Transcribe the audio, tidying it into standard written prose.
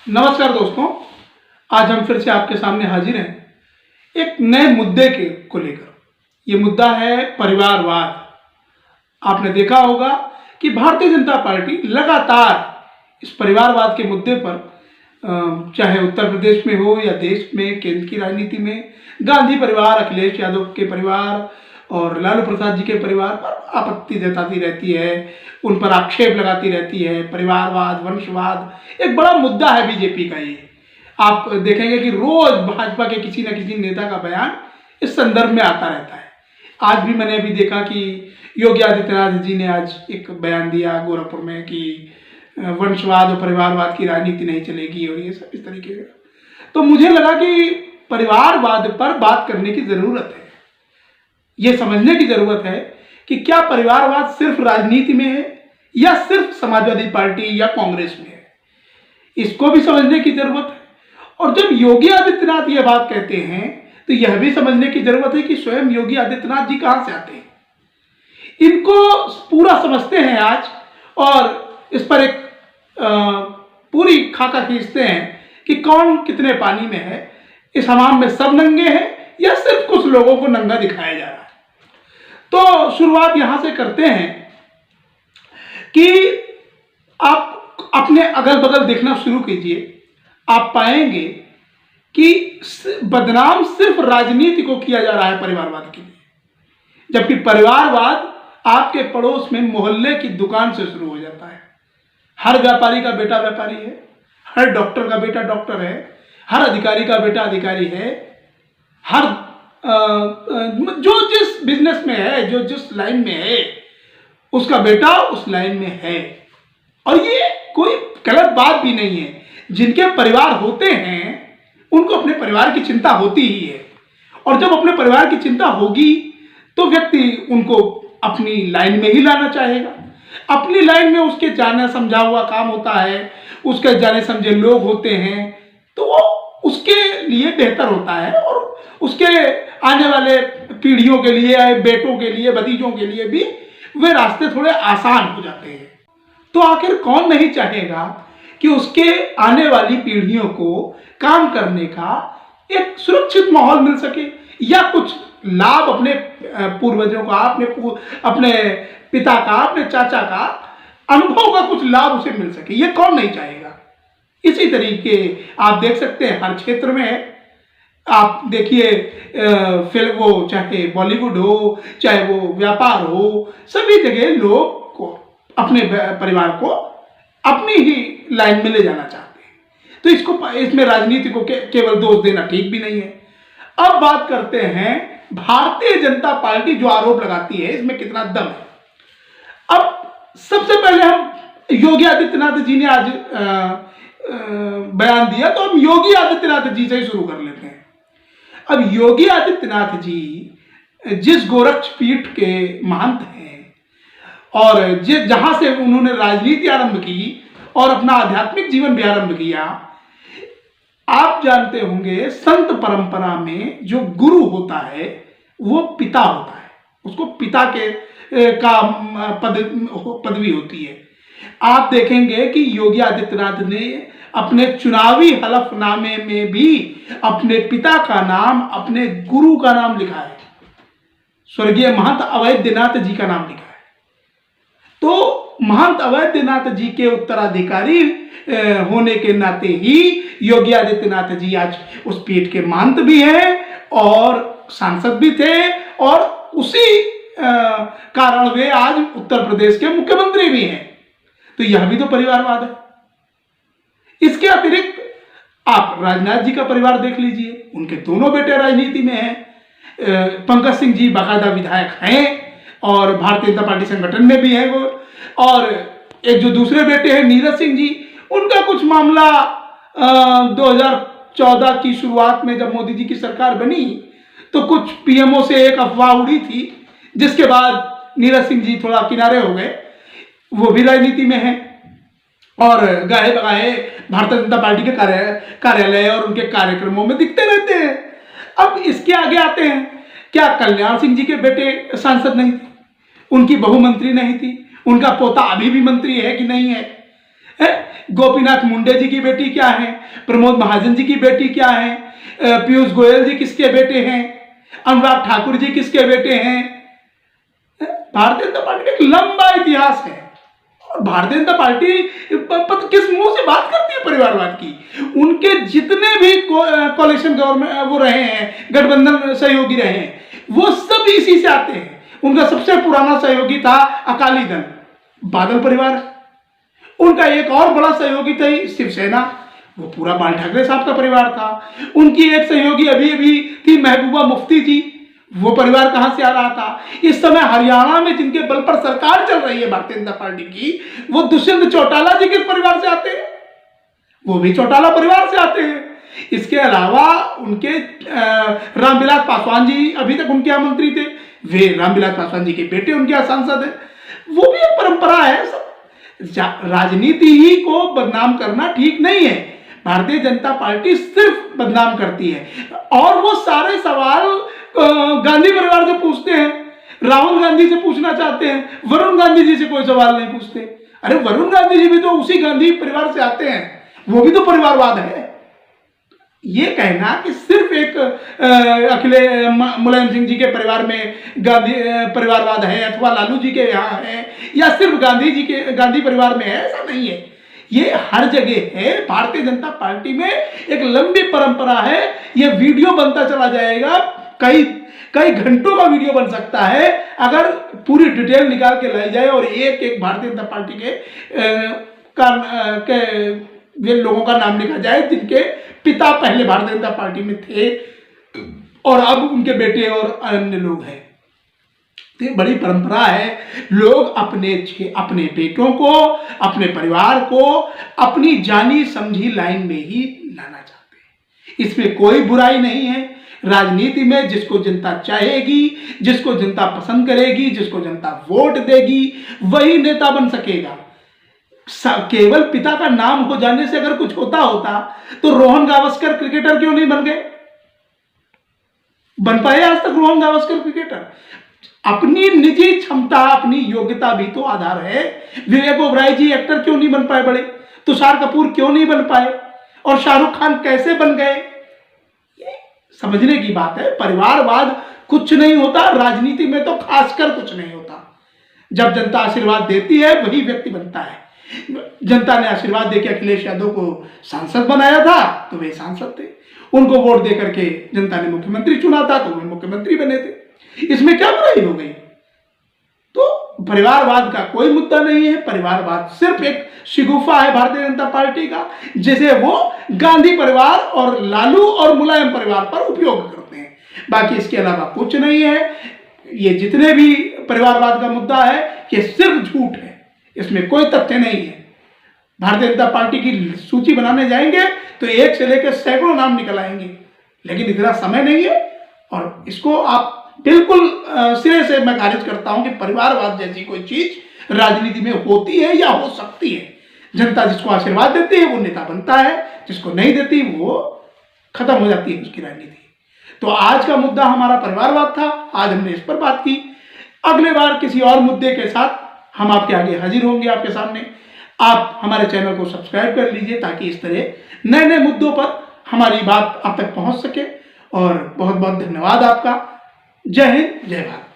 नमस्कार दोस्तों, आज हम फिर से आपके सामने हाजिर हैं एक नए मुद्दे को लेकर। ये मुद्दा है परिवारवाद। आपने देखा होगा कि भारतीय जनता पार्टी लगातार इस परिवारवाद के मुद्दे पर चाहे उत्तर प्रदेश में हो या देश में, केंद्र की राजनीति में, गांधी परिवार, अखिलेश यादव के परिवार और लालू प्रसाद जी के परिवार पर आपत्ति जताती रहती है, उन पर आक्षेप लगाती रहती है। परिवारवाद, वंशवाद एक बड़ा मुद्दा है बीजेपी का। ये आप देखेंगे कि रोज भाजपा के किसी न किसी नेता का बयान इस संदर्भ में आता रहता है। आज भी मैंने अभी देखा कि योगी आदित्यनाथ जी ने आज एक बयान दिया गोरखपुर में कि वंशवाद और परिवारवाद की राजनीति नहीं चलेगी और ये सब इस तरीके का। तो मुझे लगा कि परिवारवाद पर बात करने की जरूरत है। ये समझने की जरूरत है कि क्या परिवारवाद सिर्फ राजनीति में है या सिर्फ समाजवादी पार्टी या कांग्रेस में है। इसको भी समझने की जरूरत है। और जब योगी आदित्यनाथ ये बात कहते हैं तो यह भी समझने की जरूरत है कि स्वयं योगी आदित्यनाथ जी कहां से आते हैं। इनको पूरा समझते हैं आज और इस पर एक पूरी खाका खींचते हैं कि कौन कितने पानी में है। इस हमाम में सब नंगे हैं या सिर्फ कुछ लोगों को नंगा दिखाया जा रहा है। तो शुरुआत यहां से करते हैं कि आप अपने अगल बगल देखना शुरू कीजिए। आप पाएंगे कि बदनाम सिर्फ राजनीति को किया जा रहा है परिवारवाद के लिए, जबकि परिवारवाद आपके पड़ोस में मोहल्ले की दुकान से शुरू हो जाता है। हर व्यापारी का बेटा व्यापारी है, हर डॉक्टर का बेटा डॉक्टर है, हर अधिकारी का बेटा अधिकारी है, हर जो जिस बिजनेस में है, जो जिस लाइन में है, उसका बेटा उस लाइन में है। और ये कोई गलत बात भी नहीं है। जिनके परिवार होते हैं उनको अपने परिवार की चिंता होती ही है, और जब अपने परिवार की चिंता होगी तो व्यक्ति उनको अपनी लाइन में ही लाना चाहेगा। अपनी लाइन में उसके जाने समझा हुआ काम होता है, उसके जाने समझे लोग होते हैं, तो वो उसके लिए बेहतर होता है और उसके आने वाले पीढ़ियों के लिए, बेटों के लिए, भतीजों के लिए भी वे रास्ते थोड़े आसान हो जाते हैं। तो आखिर कौन नहीं चाहेगा कि उसके आने वाली पीढ़ियों को काम करने का एक सुरक्षित माहौल मिल सके, या कुछ लाभ अपने पूर्वजों का, अपने पिता का, अपने चाचा का अनुभव का कुछ लाभ उसे मिल सके। ये कौन नहीं चाहेगा। इसी तरीके आप देख सकते हैं हर क्षेत्र में है। आप देखिए फिल्म, वो चाहे बॉलीवुड हो, चाहे वो व्यापार हो, सभी जगह लोग को अपने परिवार को अपनी ही लाइन में ले जाना चाहते हैं। तो इसमें राजनीति को केवल दोष देना ठीक भी नहीं है। अब बात करते हैं भारतीय जनता पार्टी जो आरोप लगाती है, इसमें कितना दम है। अब सबसे पहले हम योगी आदित्यनाथ जी ने आज बयान दिया, तो हम योगी आदित्यनाथ जी से ही शुरू कर लेते हैं। अब योगी आदित्यनाथ जी जिस गोरक्ष पीठ के महंत हैं और जहां से उन्होंने राजनीति आरंभ की और अपना आध्यात्मिक जीवन भी आरंभ किया, आप जानते होंगे संत परंपरा में जो गुरु होता है वो पिता होता है, उसको पिता का पदवी होती है। आप देखेंगे कि योगी आदित्यनाथ ने अपने चुनावी हलफनामे में भी अपने पिता का नाम, अपने गुरु का नाम लिखा है, स्वर्गीय महंत अवैधनाथ जी का नाम लिखा है। तो महंत अवैधनाथ जी के उत्तराधिकारी होने के नाते ही योगी आदित्यनाथ जी आज उस पीठ के महंत भी हैं और सांसद भी थे, और उसी कारण वे आज उत्तर प्रदेश के मुख्यमंत्री भी हैं। तो यह भी तो परिवारवाद है। इसके अतिरिक्त आप राजनाथ जी का परिवार देख लीजिए, उनके दोनों बेटे राजनीति में हैं। पंकज सिंह जी बाकायदा विधायक हैं और भारतीय जनता पार्टी संगठन में भी है वो। और एक जो दूसरे बेटे हैं नीरज सिंह जी, उनका कुछ मामला 2014 की शुरुआत में जब मोदी जी की सरकार बनी तो कुछ पीएमओ से एक अफवाह उड़ी थी, जिसके बाद नीरज सिंह जी थोड़ा किनारे हो गए। वो भी राजनीति में है और गाहे बगाहे भारतीय जनता पार्टी के कार्यालय और उनके कार्यक्रमों में दिखते रहते हैं। अब इसके आगे आते हैं, क्या कल्याण सिंह जी के बेटे सांसद नहीं थे? उनकी बहू मंत्री नहीं थी? उनका पोता अभी भी मंत्री है कि नहीं है? गोपीनाथ मुंडे जी की बेटी क्या है, प्रमोद महाजन जी की बेटी क्या है, पीयूष गोयल जी किसके बेटे हैं, अनुराग ठाकुर जी किसके बेटे हैं। भारतीय जनता पार्टी का एक लंबा इतिहास है और भारतीय जनता पार्टी किस मुंह से बात करती है परिवारवाद की। उनके जितने भी कोalition गवर्नमेंट वो रहे हैं, गठबंधन सहयोगी रहे हैं, वो सब इसी से आते हैं। उनका सबसे पुराना सहयोगी था अकाली दल, बादल परिवार। उनका एक और बड़ा सहयोगी था शिवसेना, वो पूरा बाल ठाकरे साहब का परिवार था। उनकी एक सहयोगी अभी अभी थी महबूबा मुफ्ती जी, वो परिवार कहां से आ रहा था। इस समय हरियाणा में जिनके बल पर सरकार चल रही है भारतीय जनता पार्टी की, वो दुष्यंत चौटाला जी किस परिवार से आते हैं, वो भी चौटाला परिवार से आते हैं। इसके अलावा उनके रामविलास पासवान जी अभी तक उनके यहाँ मंत्री थे, वे रामविलास पासवान जी के बेटे उनके यहाँ सांसद है। वो भी एक परंपरा है। सब राजनीति ही को बदनाम करना ठीक नहीं है। भारतीय जनता पार्टी सिर्फ बदनाम करती है और वो सारे सवाल गांधी परिवार से पूछते हैं, राहुल गांधी से पूछना चाहते हैं, वरुण गांधी जी से कोई सवाल नहीं पूछते। अरे वरुण गांधी जी भी तो उसी गांधी परिवार से आते हैं, वो भी तो परिवारवाद है। ये कहना कि सिर्फ एक मुलायम सिंह जी के परिवार में गांधी परिवारवाद है अथवा लालू जी के यहाँ है या सिर्फ गांधी परिवार में है, ऐसा नहीं है। ये हर जगह है। भारतीय जनता पार्टी में एक लंबी परंपरा है। ये वीडियो बनता चला जाएगा, कई घंटों का वीडियो बन सकता है अगर पूरी डिटेल निकाल के लाई जाए और एक एक भारतीय जनता पार्टी के वे लोगों का नाम लिखा जाए जिनके पिता पहले भारतीय जनता पार्टी में थे और अब उनके बेटे और अन्य लोग हैं। तो बड़ी परंपरा है। लोग अपने बेटों को, अपने परिवार को अपनी जानी समझी लाइन में ही लाना चाहते हैं। इसमें कोई बुराई नहीं है। राजनीति में जिसको जनता चाहेगी, जिसको जनता पसंद करेगी, जिसको जनता वोट देगी, वही नेता बन सकेगा। केवल पिता का नाम हो जाने से अगर कुछ होता तो रोहन गावस्कर क्रिकेटर क्यों नहीं बन गए? बन पाए आज तक रोहन गावस्कर क्रिकेटर? अपनी निजी क्षमता, अपनी योग्यता भी तो आधार है। विवेक ओबराय जी एक्टर क्यों नहीं बन पाए बड़े? तुषार कपूर क्यों नहीं बन पाए? और शाहरुख खान कैसे बन गए? ये समझने की बात है। परिवारवाद कुछ नहीं होता, राजनीति में तो खासकर कुछ नहीं होता। जब जनता आशीर्वाद देती है वही व्यक्ति बनता है। जनता ने आशीर्वाद देकर अखिलेश यादव को सांसद बनाया था तो वे सांसद थे। उनको वोट देकर के जनता ने मुख्यमंत्री चुना था तो वे मुख्यमंत्री बने थे। इसमें क्या बुराई हो गई? तो परिवारवाद का कोई मुद्दा नहीं है। परिवारवाद सिर्फ एक शिगुफा है भारतीय जनता पार्टी का, जिसे वो गांधी परिवार और लालू और मुलायम परिवार पर उपयोग करते हैं। बाकी इसके अलावा कुछ नहीं है। ये जितने भी परिवारवाद का मुद्दा है ये सिर्फ झूठ है, इसमें कोई तथ्य नहीं है। भारतीय जनता पार्टी की सूची बनाने जाएंगे तो एक से लेकर सैकड़ों नाम निकल आएंगे, लेकिन इतना समय नहीं है। और इसको आप बिल्कुल सिरे से मैं खारिज करता हूं कि परिवारवाद जैसी कोई चीज राजनीति में होती है या हो सकती है। जनता जिसको आशीर्वाद देती है वो नेता बनता है, जिसको नहीं देती वो खत्म हो जाती है उसकी राजनीति। तो आज का मुद्दा हमारा परिवारवाद था, आज हमने इस पर बात की। अगले बार किसी और मुद्दे के साथ हम आपके आगे हाजिर होंगे आपके सामने। आप हमारे चैनल को सब्सक्राइब कर लीजिए ताकि इस तरह नए नए मुद्दों पर हमारी बात आप तक पहुंच सके। और बहुत बहुत धन्यवाद आपका। जय हिंद, जय भारत।